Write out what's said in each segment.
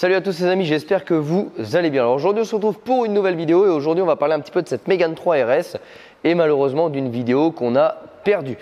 Salut à tous les amis, j'espère que vous allez bien. Alors aujourd'hui on se retrouve pour une nouvelle vidéo et aujourd'hui on va parler un petit peu de cette Mégane 3 RS et malheureusement d'une vidéo qu'on a perdue.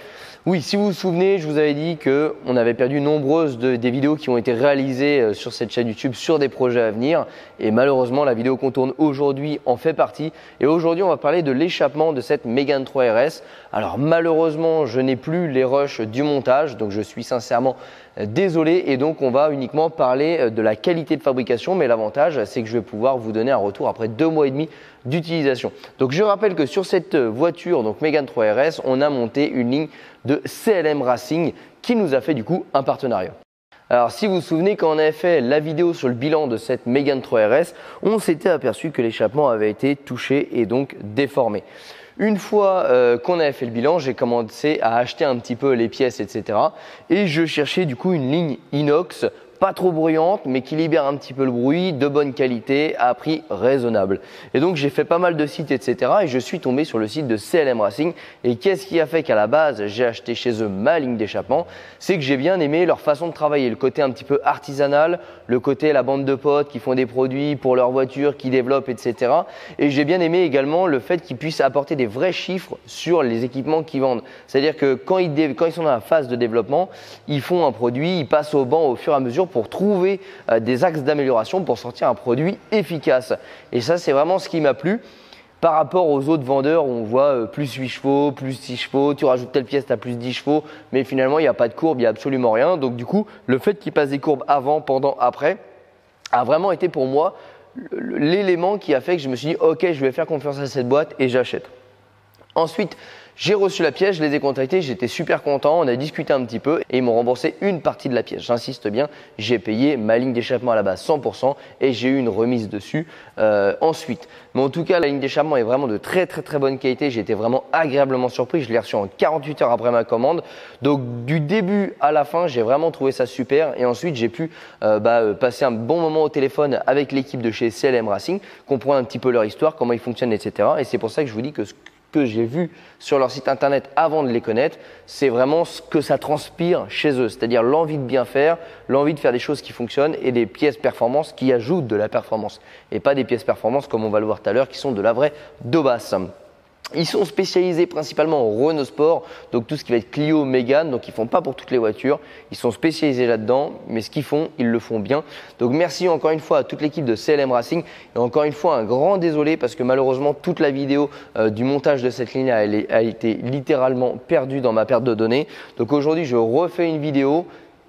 Oui, si vous vous souvenez, je vous avais dit qu'on avait perdu nombreuses des vidéos qui ont été réalisées sur cette chaîne YouTube sur des projets à venir et malheureusement la vidéo qu'on tourne aujourd'hui en fait partie. Et aujourd'hui on va parler de l'échappement de cette Mégane 3 RS. Alors malheureusement je n'ai plus les rushs du montage, donc je suis sincèrement désolé et donc on va uniquement parler de la qualité de fabrication, mais l'avantage c'est que je vais pouvoir vous donner un retour après 2 mois et demi d'utilisation. Donc je rappelle que sur cette voiture, donc Mégane 3 RS, on a monté une ligne de CLM Racing qui nous a fait du coup un partenariat. Alors si vous vous souvenez, quand on avait fait la vidéo sur le bilan de cette Mégane 3 RS, on s'était aperçu que l'échappement avait été touché et donc déformé. Une fois qu'on avait fait le bilan, j'ai commencé à acheter un petit peu les pièces, etc. Et je cherchais du coup une ligne inox, pas trop bruyante, mais qui libère un petit peu le bruit, de bonne qualité, à prix raisonnable. Et donc j'ai fait pas mal de sites, etc. Et je suis tombé sur le site de CLM Racing. Et qu'est-ce qui a fait qu'à la base, j'ai acheté chez eux ma ligne d'échappement? C'est que j'ai bien aimé leur façon de travailler, le côté un petit peu artisanal, le côté la bande de potes qui font des produits pour leur voiture, qui développent, etc. Et j'ai bien aimé également le fait qu'ils puissent apporter des vrais chiffres sur les équipements qu'ils vendent. C'est-à-dire que quand ils sont dans la phase de développement, ils font un produit, ils passent au banc au fur et à mesure pour trouver des axes d'amélioration pour sortir un produit efficace. Et ça, c'est vraiment ce qui m'a plu. Par rapport aux autres vendeurs, on voit plus 8 chevaux, plus 6 chevaux, tu rajoutes telle pièce, tu as plus 10 chevaux, mais finalement, il n'y a pas de courbe, il n'y a absolument rien. Donc du coup, le fait qu'ils passent des courbes avant, pendant, après, a vraiment été pour moi l'élément qui a fait que je me suis dit, ok, je vais faire confiance à cette boîte et j'achète. Ensuite, j'ai reçu la pièce, je les ai contactés, j'étais super content, on a discuté un petit peu et ils m'ont remboursé une partie de la pièce. J'insiste bien, j'ai payé ma ligne d'échappement à la base 100% et j'ai eu une remise dessus ensuite. Mais en tout cas, la ligne d'échappement est vraiment de très bonne qualité. J'ai été vraiment agréablement surpris. Je l'ai reçu en 48 heures après ma commande. Donc du début à la fin, j'ai vraiment trouvé ça super. Et ensuite, j'ai pu passer un bon moment au téléphone avec l'équipe de chez CLM Racing, comprendre un petit peu leur histoire, comment ils fonctionnent, etc. Et c'est pour ça que je vous dis que ce que j'ai vu sur leur site internet avant de les connaître, c'est vraiment ce que ça transpire chez eux, c'est-à-dire l'envie de bien faire, l'envie de faire des choses qui fonctionnent et des pièces performance qui ajoutent de la performance et pas des pièces performance comme on va le voir tout à l'heure qui sont de la vraie daubasse. Ils sont spécialisés principalement en Renault Sport, donc tout ce qui va être Clio, Mégane, donc ils font pas pour toutes les voitures. Ils sont spécialisés là-dedans, mais ce qu'ils font, ils le font bien. Donc merci encore une fois à toute l'équipe de CLM Racing et encore une fois un grand désolé parce que malheureusement toute la vidéo du montage de cette ligne a été littéralement perdue dans ma perte de données. Donc aujourd'hui je refais une vidéo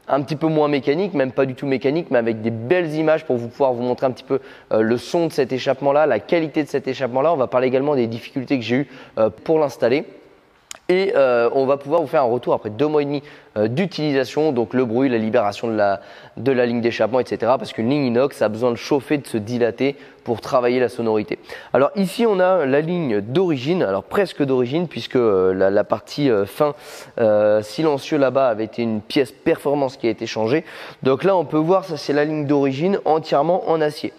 un petit peu moins mécanique, même pas du tout mécanique, mais avec des belles images pour pouvoir vous montrer un petit peu le son de cet échappement-là, la qualité de cet échappement-là. On va parler également des difficultés que j'ai eues pour l'installer. Et on va pouvoir vous faire un retour après 2 mois et demi d'utilisation, donc le bruit, la libération de la ligne d'échappement, etc. Parce qu'une ligne inox a besoin de chauffer, de se dilater pour travailler la sonorité. Alors ici, on a la ligne d'origine, alors presque d'origine, puisque la partie fin silencieux là-bas avait été une pièce performance qui a été changée. Donc là, on peut voir, ça c'est la ligne d'origine entièrement en acier.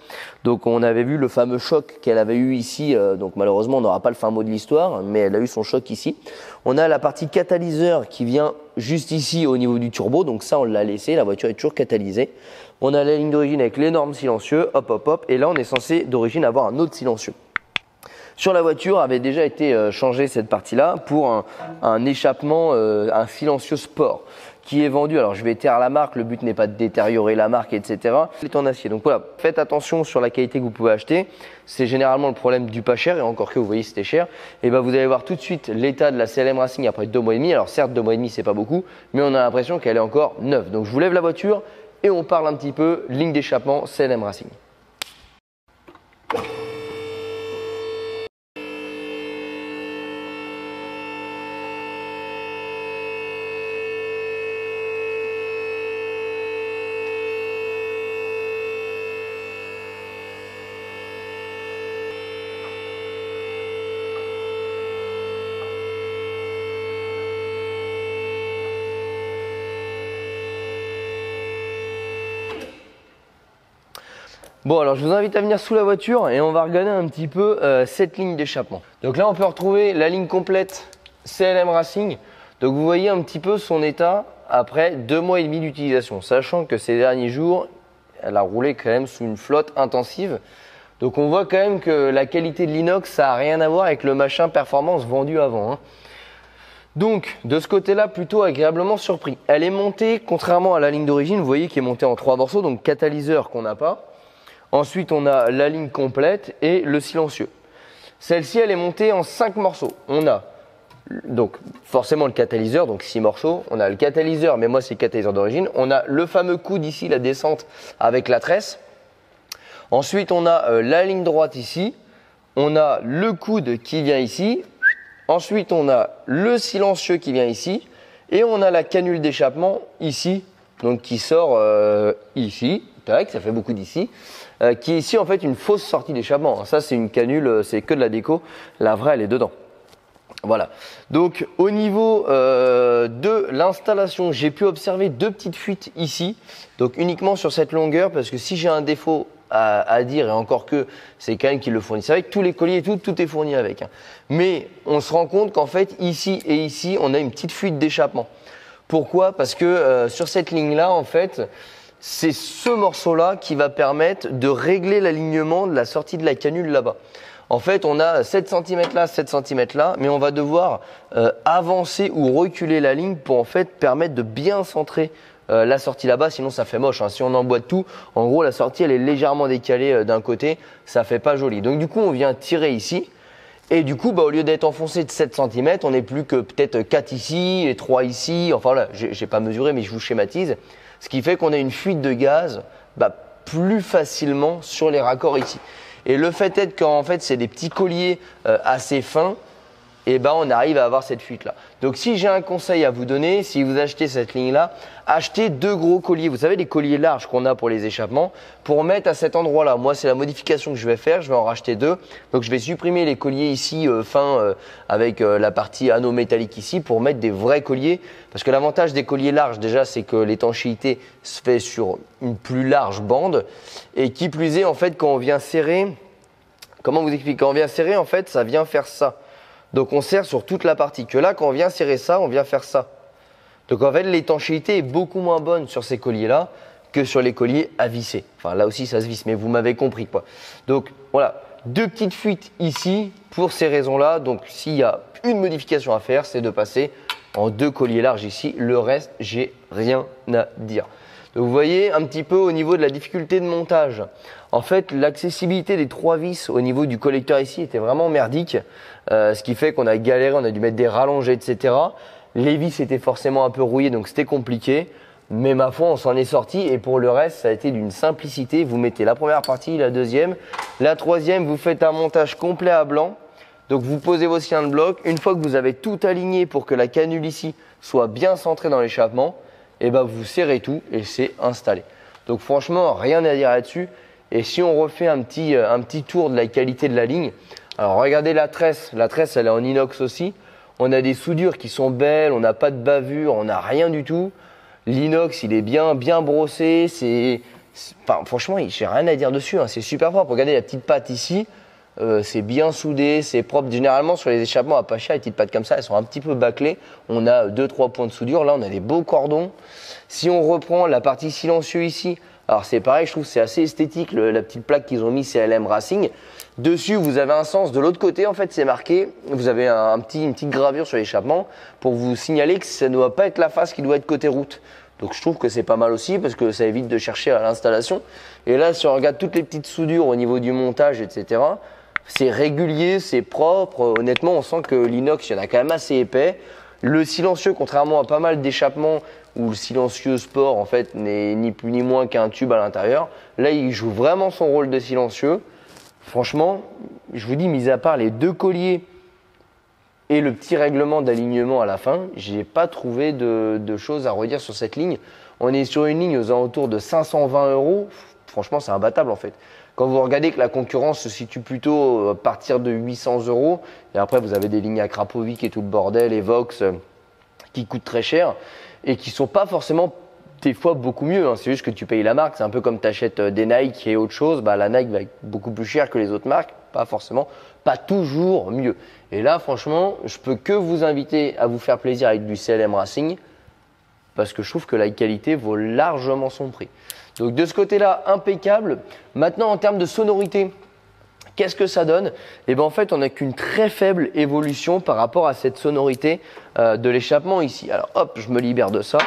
Donc on avait vu le fameux choc qu'elle avait eu ici, donc malheureusement on n'aura pas le fin mot de l'histoire, mais elle a eu son choc ici. On a la partie catalyseur qui vient juste ici au niveau du turbo, donc ça on l'a laissé, la voiture est toujours catalysée. On a la ligne d'origine avec l'énorme silencieux, hop, et là on est censé d'origine avoir un autre silencieux. Sur la voiture avait déjà été changée cette partie-là pour un échappement, un silencieux sport qui est vendu. Alors je vais taire la marque, le but n'est pas de détériorer la marque, etc. Il est en acier. Donc voilà, faites attention sur la qualité que vous pouvez acheter. C'est généralement le problème du pas cher et encore que vous voyez c'était cher. Et ben vous allez voir tout de suite l'état de la CLM Racing après 2 mois et demi. Alors certes 2 mois et demi c'est pas beaucoup, mais on a l'impression qu'elle est encore neuve. Donc je vous lève la voiture et on parle un petit peu ligne d'échappement CLM Racing. Bon alors je vous invite à venir sous la voiture et on va regarder un petit peu cette ligne d'échappement. Donc là on peut retrouver la ligne complète CLM Racing. Donc vous voyez un petit peu son état après 2 mois et demi d'utilisation, sachant que ces derniers jours elle a roulé quand même sous une flotte intensive. Donc on voit quand même que la qualité de l'inox, ça n'a rien à voir avec le machin performance vendu avant. Hein. Donc de ce côté-là, plutôt agréablement surpris. Elle est montée, contrairement à la ligne d'origine, vous voyez, qui est montée en 3 morceaux, donc catalyseur qu'on n'a pas. Ensuite, on a la ligne complète et le silencieux. Celle-ci, elle est montée en 5 morceaux. On a donc forcément le catalyseur, donc 6 morceaux. On a le catalyseur, mais moi c'est le catalyseur d'origine. On a le fameux coude ici, la descente avec la tresse. Ensuite, on a la ligne droite ici. On a le coude qui vient ici. Ensuite, on a le silencieux qui vient ici. Et on a la canule d'échappement ici, donc qui sort ici. Tac, ça fait beaucoup d'ici. Qui est ici en fait une fausse sortie d'échappement. Ça, c'est une canule, c'est que de la déco. La vraie, elle est dedans. Voilà. Donc au niveau de l'installation, j'ai pu observer 2 petites fuites ici. Donc uniquement sur cette longueur, parce que si j'ai un défaut à dire, et encore que c'est quand même qu'ils le fournissent avec, tous les colliers et tout est fourni avec. Hein. Mais on se rend compte qu'en fait ici et ici, on a une petite fuite d'échappement. Pourquoi? Parce que sur cette ligne-là, en fait, c'est ce morceau-là qui va permettre de régler l'alignement de la sortie de la canule là-bas. En fait, on a 7 cm là, 7 cm là, mais on va devoir avancer ou reculer la ligne pour en fait permettre de bien centrer la sortie là-bas, sinon ça fait moche. Hein. Si on emboîte tout, en gros la sortie elle est légèrement décalée d'un côté, ça fait pas joli. Donc du coup on vient tirer ici, et du coup au lieu d'être enfoncé de 7 cm, on n'est plus que peut-être 4 ici et 3 ici, enfin là, j'ai pas mesuré mais je vous schématise. Ce qui fait qu'on a une fuite de gaz plus facilement sur les raccords ici. Et le fait est qu'en fait, c'est des petits colliers assez fins, et on arrive à avoir cette fuite-là. Donc, si j'ai un conseil à vous donner, si vous achetez cette ligne-là, achetez 2 gros colliers. Vous savez, les colliers larges qu'on a pour les échappements, pour mettre à cet endroit-là. Moi, c'est la modification que je vais faire. Je vais en racheter 2. Donc, je vais supprimer les colliers ici fins avec la partie anneau métallique ici pour mettre des vrais colliers. Parce que l'avantage des colliers larges, déjà, c'est que l'étanchéité se fait sur une plus large bande. Et qui plus est, en fait, quand on vient serrer, comment vous expliquer? Quand on vient serrer, en fait, ça vient faire ça. Donc on serre sur toute la partie. Que là, quand on vient serrer ça, on vient faire ça. Donc en fait, l'étanchéité est beaucoup moins bonne sur ces colliers-là que sur les colliers à visser. Enfin, là aussi, ça se visse, mais vous m'avez compris, quoi. Donc voilà, 2 petites fuites ici pour ces raisons-là. Donc s'il y a une modification à faire, c'est de passer en 2 colliers larges ici. Le reste, j'ai rien à dire. Donc vous voyez un petit peu au niveau de la difficulté de montage. En fait, l'accessibilité des 3 vis au niveau du collecteur ici était vraiment merdique. Ce qui fait qu'on a galéré, on a dû mettre des rallongés, etc. Les vis étaient forcément un peu rouillées, donc c'était compliqué. Mais ma foi, on s'en est sorti. Et pour le reste, ça a été d'une simplicité. Vous mettez la première partie, la deuxième. La troisième, vous faites un montage complet à blanc. Donc vous posez vos siens de bloc. Une fois que vous avez tout aligné pour que la canule ici soit bien centrée dans l'échappement, et vous serrez tout et c'est installé. Donc franchement, rien à dire là-dessus. Et si on refait un petit tour de la qualité de la ligne, alors regardez la tresse elle est en inox aussi. On a des soudures qui sont belles, on n'a pas de bavure, on n'a rien du tout. L'inox il est bien brossé, franchement j'ai rien à dire dessus, hein, c'est super propre. Regardez la petite patte ici, c'est bien soudé, c'est propre. Généralement sur les échappements à pas cher, les petites pattes comme ça, elles sont un petit peu bâclées. On a 2-3 points de soudure, là on a des beaux cordons. Si on reprend la partie silencieux ici, alors c'est pareil, je trouve que c'est assez esthétique, la petite plaque qu'ils ont mis CLM Racing. Dessus, vous avez un sens. De l'autre côté, en fait, c'est marqué, vous avez une petite gravure sur l'échappement pour vous signaler que ça ne doit pas être la face qui doit être côté route. Donc je trouve que c'est pas mal aussi parce que ça évite de chercher à l'installation. Et là, si on regarde toutes les petites soudures au niveau du montage, etc., c'est régulier, c'est propre. Honnêtement, on sent que l'inox, il y en a quand même assez épais. Le silencieux, contrairement à pas mal d'échappements où le silencieux sport en fait n'est ni plus ni moins qu'un tube à l'intérieur, là il joue vraiment son rôle de silencieux. Franchement, je vous dis, mis à part les 2 colliers et le petit règlement d'alignement à la fin, j'ai pas trouvé de choses à redire sur cette ligne. On est sur une ligne aux alentours de 520 €. Franchement, c'est imbattable en fait. Quand vous regardez que la concurrence se situe plutôt à partir de 800 €, et après vous avez des lignes à Krapovic et tout le bordel, et Vox qui coûtent très cher et qui sont pas forcément des fois beaucoup mieux. Hein. C'est juste que tu payes la marque. C'est un peu comme tu achètes des Nike et autre chose. La Nike va être beaucoup plus chère que les autres marques. Pas forcément, pas toujours mieux. Et là, franchement, je peux que vous inviter à vous faire plaisir avec du CLM Racing. parce que je trouve que la qualité vaut largement son prix. Donc de ce côté-là, impeccable. Maintenant, en termes de sonorité, qu'est-ce que ça donne? Et bien en fait, on n'a qu'une très faible évolution par rapport à cette sonorité de l'échappement ici. Alors hop, je me libère de ça.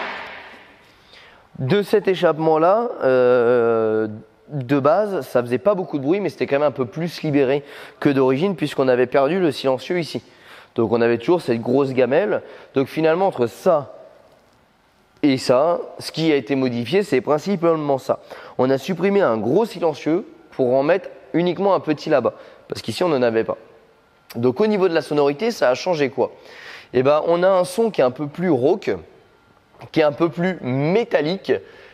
De cet échappement-là, de base, ça faisait pas beaucoup de bruit, mais c'était quand même un peu plus libéré que d'origine, puisqu'on avait perdu le silencieux ici. Donc on avait toujours cette grosse gamelle. Donc finalement, entre ça et ça, ce qui a été modifié, c'est principalement ça. On a supprimé un gros silencieux pour en mettre uniquement un petit là-bas, parce qu'ici on n'en avait pas. Donc au niveau de la sonorité, ça a changé quoi? Eh ben, on a un son qui est un peu plus rauque, qui est un peu plus métallique,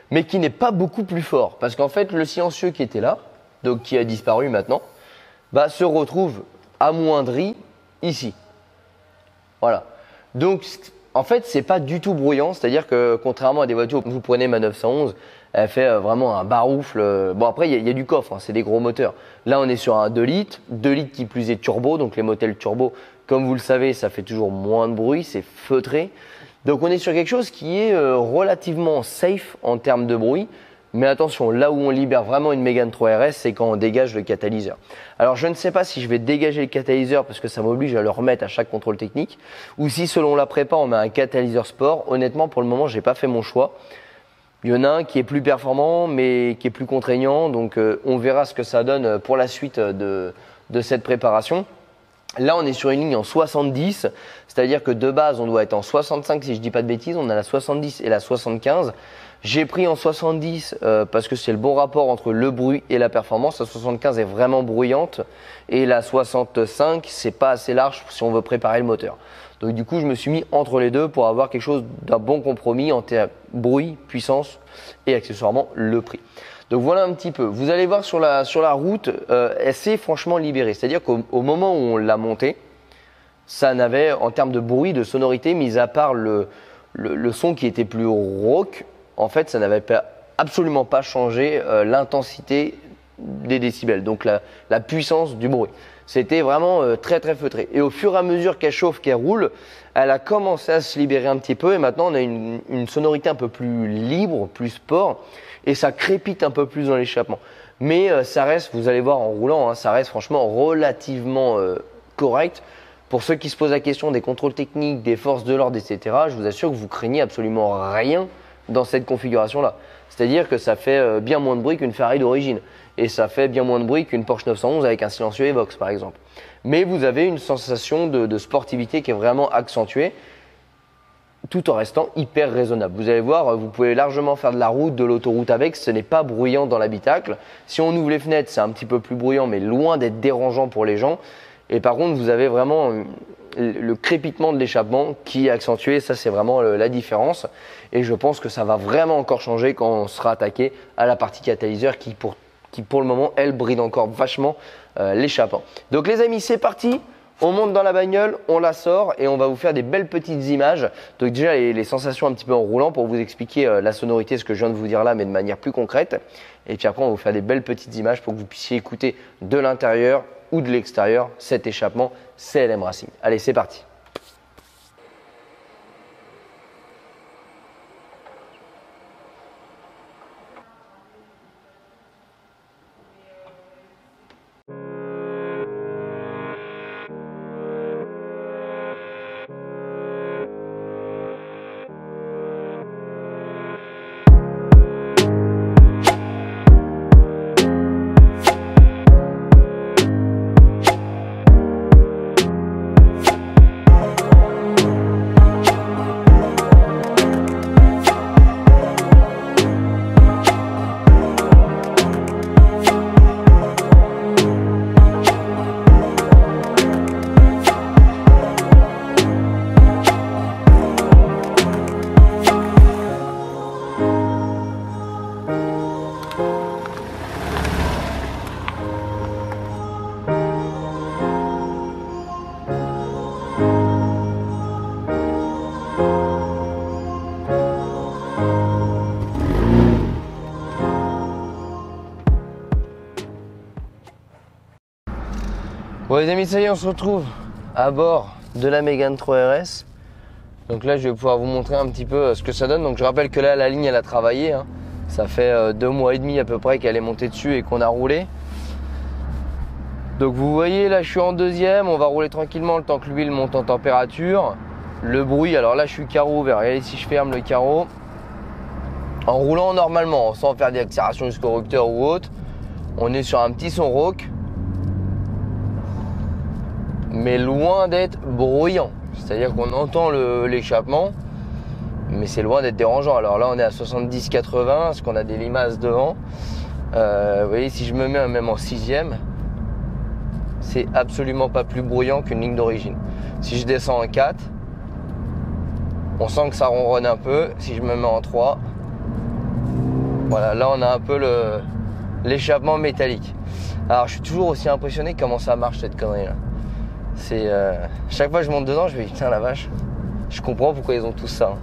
mais qui n'est pas beaucoup plus fort. Parce qu'en fait, le silencieux qui était là, donc qui a disparu maintenant, bah, se retrouve amoindri ici. Voilà. Donc, en fait, c'est pas du tout bruyant. C'est-à-dire que, contrairement à des voitures, vous prenez ma 911, elle fait vraiment un baroufle. Bon, après, il y a du coffre, hein, c'est des gros moteurs. Là, on est sur un 2 litres. 2 litres qui plus est turbo. Donc, les moteurs turbo, comme vous le savez, ça fait toujours moins de bruit. C'est feutré. Donc, on est sur quelque chose qui est relativement safe en termes de bruit. Mais attention, là où on libère vraiment une Mégane 3 RS, c'est quand on dégage le catalyseur. Alors, je ne sais pas si je vais dégager le catalyseur parce que ça m'oblige à le remettre à chaque contrôle technique, ou si selon la prépa, on met un catalyseur sport. Honnêtement, pour le moment, je n'ai pas fait mon choix. Il y en a un qui est plus performant, mais qui est plus contraignant. Donc, on verra ce que ça donne pour la suite de cette préparation. Là, on est sur une ligne en 70, c'est-à-dire que de base, on doit être en 65, si je ne dis pas de bêtises. On a la 70 et la 75. J'ai pris en 70 parce que c'est le bon rapport entre le bruit et la performance. La 75 est vraiment bruyante et la 65, c'est pas assez large si on veut préparer le moteur. Donc du coup, je me suis mis entre les deux pour avoir quelque chose d'un bon compromis en termes bruit, puissance et accessoirement le prix. Donc voilà un petit peu. Vous allez voir sur la route, elle s'est franchement libérée. C'est-à-dire qu'au moment où on l'a montée, ça n'avait en termes de bruit, de sonorité, mis à part le son qui était plus rauque, en fait, ça n'avait absolument pas changé l'intensité des décibels, donc la puissance du bruit. C'était vraiment très très feutré. Et au fur et à mesure qu'elle chauffe, qu'elle roule, elle a commencé à se libérer un petit peu et maintenant on a une sonorité un peu plus libre, plus sport et ça crépite un peu plus dans l'échappement. Mais ça reste, vous allez voir en roulant, hein, ça reste franchement relativement correct. Pour ceux qui se posent la question des contrôles techniques, des forces de l'ordre, etc., je vous assure que vous craignez absolument rien dans cette configuration-là. C'est-à-dire que ça fait bien moins de bruit qu'une Ferrari d'origine. Et ça fait bien moins de bruit qu'une Porsche 911 avec un silencieux Evox, par exemple. Mais vous avez une sensation de sportivité qui est vraiment accentuée, tout en restant hyper raisonnable. Vous allez voir, vous pouvez largement faire de la route, de l'autoroute avec, ce n'est pas bruyant dans l'habitacle. Si on ouvre les fenêtres, c'est un petit peu plus bruyant, mais loin d'être dérangeant pour les gens. Et par contre, vous avez vraiment le crépitement de l'échappement qui est accentué. Ça, c'est vraiment la différence. Et je pense que ça va vraiment encore changer quand on sera attaqué à la partie catalyseur qui pour le moment, elle bride encore vachement l'échappement. Donc les amis, c'est parti. On monte dans la bagnole, on la sort et on va vous faire des belles petites images. Donc déjà, les sensations un petit peu en roulant pour vous expliquer la sonorité, ce que je viens de vous dire là, mais de manière plus concrète. Et puis après, on va vous faire des belles petites images pour que vous puissiez écouter de l'intérieur ou de l'extérieur cet échappement CLM Racing. Allez, c'est parti. Bon les amis, ça y est, on se retrouve à bord de la Mégane 3 RS. Donc là je vais pouvoir vous montrer un petit peu ce que ça donne. Donc je rappelle que là la ligne elle a travaillé, hein. Ça fait 2 mois et demi à peu près qu'elle est montée dessus et qu'on a roulé. Donc vous voyez là je suis en deuxième, on va rouler tranquillement le temps que l'huile monte en température. Le bruit, alors là je suis carreau ouvert, regardez si je ferme le carreau. En roulant normalement, sans faire d'accélération jusqu'au rupteur ou autre, on est sur un petit son rauque, mais loin d'être bruyant. C'est-à-dire qu'on entend l'échappement, mais c'est loin d'être dérangeant. Alors là on est à 70-80 parce qu'on a des limaces devant. Vous voyez si je me mets même en sixième, c'est absolument pas plus bruyant qu'une ligne d'origine. Si je descends en 4, on sent que ça ronronne un peu. Si je me mets en 3, voilà, là on a un peu l'échappement métallique. Alors je suis toujours aussi impressionné comment ça marche cette connerie là. C'est chaque fois que je monte dedans, je me dis putain la vache, je comprends pourquoi ils ont tous ça. Hein.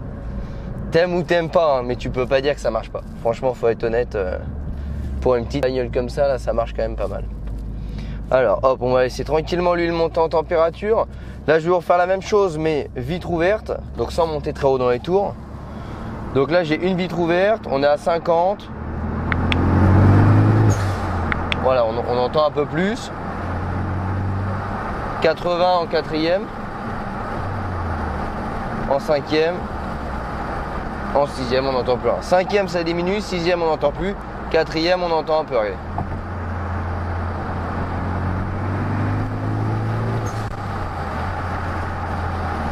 T'aimes ou t'aimes pas, hein, mais tu peux pas dire que ça marche pas. Franchement, faut être honnête, pour une petite bagnole comme ça, là, ça marche quand même pas mal. Alors hop, on va laisser tranquillement l'huile monter en température. Là je vais vous refaire la même chose mais vitre ouverte, donc sans monter très haut dans les tours. Donc là j'ai une vitre ouverte, on est à 50. Voilà, on entend un peu plus. 80 en quatrième. En cinquième. En sixième on n'entend plus rien. Cinquième ça diminue, sixième on n'entend plus. Quatrième on entend un peu, regardez.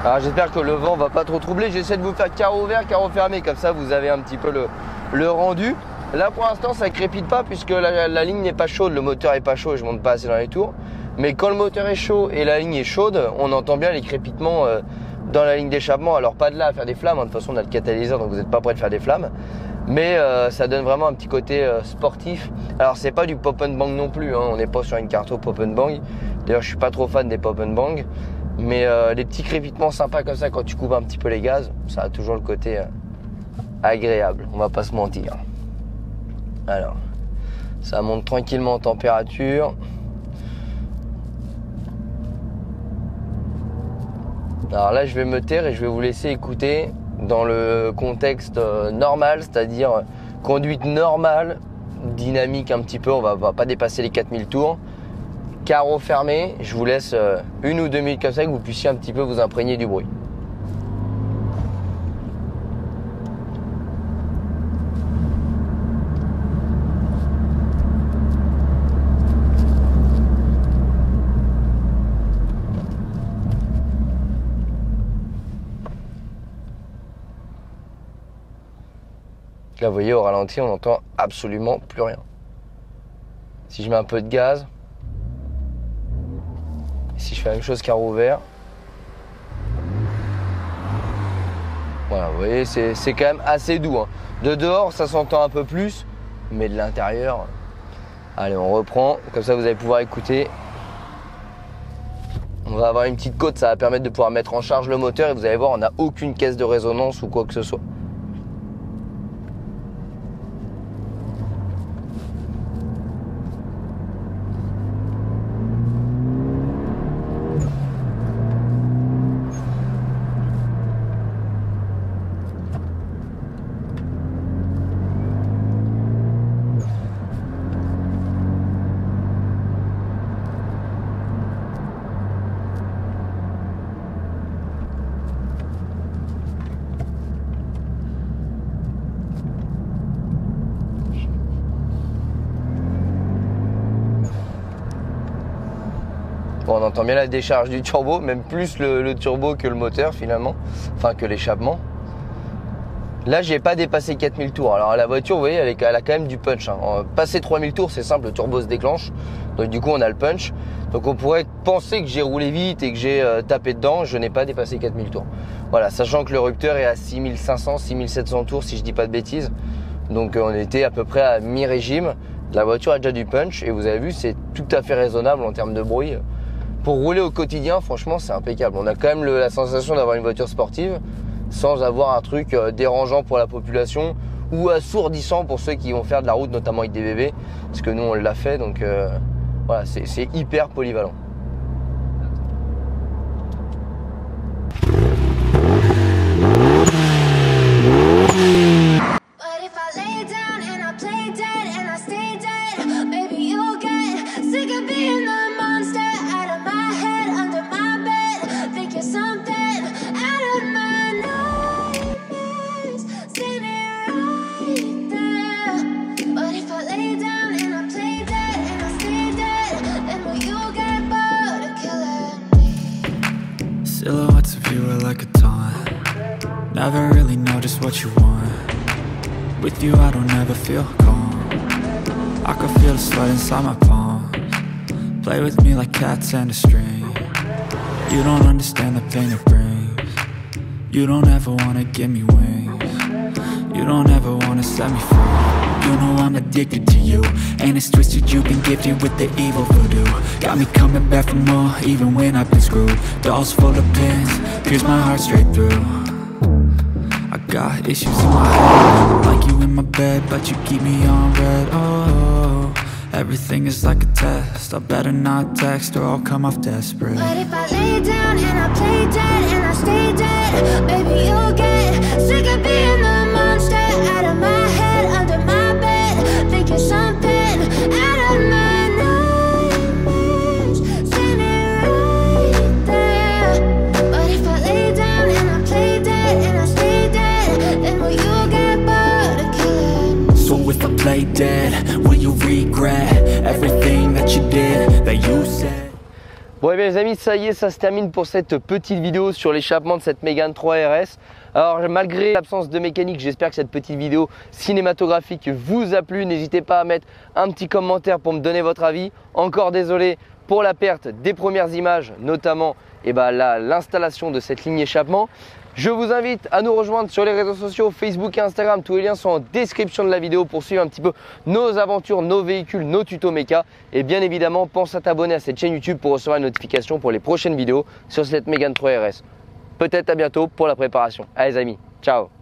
Alors j'espère que le vent va pas trop troubler. J'essaie de vous faire carreau ouvert, carreau fermé, comme ça vous avez un petit peu le rendu. Là pour l'instant ça crépite pas puisque la ligne n'est pas chaude, le moteur est pas chaud et je monte pas assez dans les tours. Mais quand le moteur est chaud et la ligne est chaude, on entend bien les crépitements dans la ligne d'échappement. Alors pas de là à faire des flammes, hein. De toute façon on a le catalyseur donc vous n'êtes pas prêt de faire des flammes. Mais ça donne vraiment un petit côté sportif. Alors c'est pas du pop and bang non plus, hein. On n'est pas sur une carto pop and bang. D'ailleurs je suis pas trop fan des pop and bang. Mais les petits crépitements sympas comme ça quand tu coupes un petit peu les gaz, ça a toujours le côté agréable, on va pas se mentir. Alors, ça monte tranquillement en température. Alors là je vais me taire et je vais vous laisser écouter dans le contexte normal, c'est-à-dire conduite normale, dynamique un petit peu, on va pas dépasser les 4000 tours. Carreau fermé, je vous laisse 1 ou 2 minutes comme ça que vous puissiez un petit peu vous imprégner du bruit. Là vous voyez au ralenti on n'entend absolument plus rien. Si je mets un peu de gaz, si je fais la même chose carreau ouvert, voilà, vous voyez, c'est quand même assez doux. Hein. De dehors, ça s'entend un peu plus, mais de l'intérieur, allez, on reprend. Comme ça, vous allez pouvoir écouter. On va avoir une petite côte, ça va permettre de pouvoir mettre en charge le moteur et vous allez voir, on n'a aucune caisse de résonance ou quoi que ce soit. Bon, on entend bien la décharge du turbo, même plus le turbo que le moteur finalement, enfin que l'échappement. Là, j'ai pas dépassé 4000 tours. Alors la voiture, vous voyez, elle a quand même du punch. Hein. Passer 3000 tours, c'est simple, le turbo se déclenche. Donc du coup, on a le punch. Donc on pourrait penser que j'ai roulé vite et que j'ai tapé dedans. Je n'ai pas dépassé 4000 tours. Voilà, sachant que le rupteur est à 6500, 6700 tours si je dis pas de bêtises. Donc on était à peu près à mi-régime. La voiture a déjà du punch et vous avez vu, c'est tout à fait raisonnable en termes de bruit. Pour rouler au quotidien, franchement, c'est impeccable. On a quand même la sensation d'avoir une voiture sportive sans avoir un truc dérangeant pour la population ou assourdissant pour ceux qui vont faire de la route, notamment avec des bébés, parce que nous, on l'a fait. Donc voilà, c'est hyper polyvalent. Never really know just what you want. With you I don't ever feel calm. I can feel the sweat inside my palms. Play with me like cats and a string. You don't understand the pain it brings. You don't ever wanna give me wings. You don't ever wanna set me free. You know I'm addicted to you, and it's twisted, you've been gifted with the evil voodoo. Got me coming back for more, even when I've been screwed. Dolls full of pins, pierce my heart straight through. I got issues in my head, like you in my bed, but you keep me on red. Oh, everything is like a test. I better not text or I'll come off desperate. But if I lay down and I play dead and I stay dead, baby you'll get sick of being the monster out of my head, under my bed, thinking something out of my nightmares, standing right there. But if I lay down and I play dead and I stay dead, then will you get bored of killing? So if I play dead, will you regret everything that you did, that you said? Bon et bien les amis, ça y est, ça se termine pour cette petite vidéo sur l'échappement de cette Mégane 3 RS. Alors malgré l'absence de mécanique, j'espère que cette petite vidéo cinématographique vous a plu. N'hésitez pas à mettre un petit commentaire pour me donner votre avis. Encore désolé pour la perte des premières images, notamment l'installation de cette ligne échappement. Je vous invite à nous rejoindre sur les réseaux sociaux, Facebook et Instagram. Tous les liens sont en description de la vidéo pour suivre un petit peu nos aventures, nos véhicules, nos tutos méca. Et bien évidemment, pense à t'abonner à cette chaîne YouTube pour recevoir une notification pour les prochaines vidéos sur cette Mégane 3 RS. Peut-être à bientôt pour la préparation. Allez les amis, ciao!